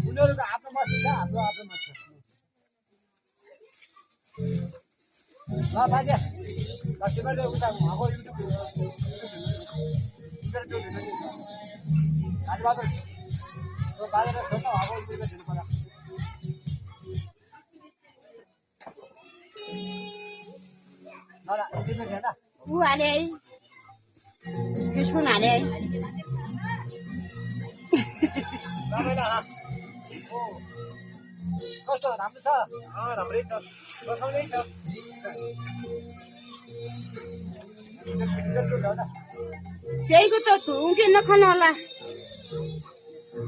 उनीहरूको आफ्नो मत छ हाम्रो आफ्नो मत छ ल बाजे तिमीले उता उहाँको युट्युब इन्टरभ्यू लिनु आज बाजे त्यो बाजेले सोध्न उहाँको इन्टरभ्यू दिनु पर्ला ल इन्टरभ्यू दिएन ऊ हाले है दुश्मन हाले है कस्तो राम्रो छ राम्रै छ बसाउनै छ त्यहीको त धुङ्के नखानु होला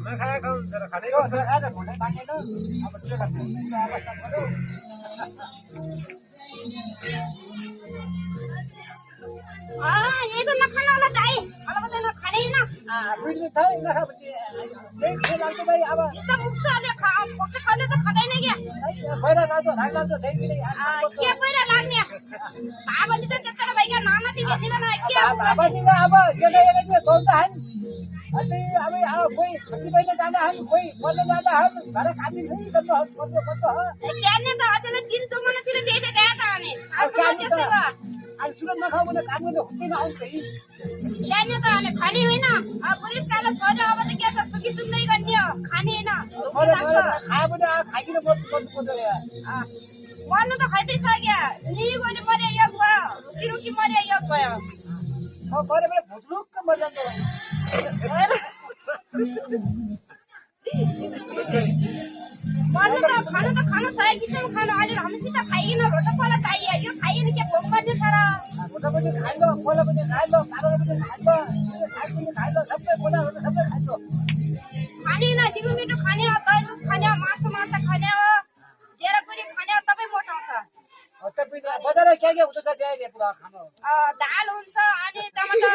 नखाएको हुन्छ र खानै पर्छ खाएर भुँडै पाकेन अब के गर्नु अवस्था पर्यो ये तो नखानु होला दाइ मलाई त नखादैन बुझ्नु छ नखापछि त्यही लाग्छ भाइ अब यस्तो मुक्साले खाले त खादैन क्या पहिला लाग्छ राग लाग्छ त्यही के पहिला लाग्ने बाबाले त त्यत्रो भइका नामाती भेटिँदैन के बाबाले अब केटाकेटी चल्छ हान अनि अब कोही खसी बहिनी जाँदा हान कोही पल्लो जाँदा हान घर खाँदी फेरि कस्तो क्याने त अझै 3 महिनातिर त्यही त गए त अनि आज सुन नखाऊ भने काम गर्नु हुँदैन आउँछ क्याने त अनि खाने होइन पुलिस काले छोड्यो अब त के छ सुकी सुन्दै गर्ने हो खाने होइन खायो भने खाइकिन बस्नु मर्नु त खाइदिइसक्यो नि भने मर्या योग भयो रुकी मर्या योग भयो गरे भने भुत्रुक्क मजाको खानु त खानु सही किसिम खानु अहिले हामीसित खाइकिन रोटो फल चाहियो यो खाइकिन के भोक मर्ने छ र रोटो पनि खाइलो फल पनि खाइलो कालो पनि खाइलो साग पनि खाइलो सबै बोलाहरू सबै खाइलो खाने न दिगो मिठो खाने हो दही दुध खाने हो मासु माछा खाने हो जेरा गुरी खाने हो तबै मोटाउँछ बजारमा के हुन्छ त्यही पुरा खानु दाल हुन्छ अनि टमाटर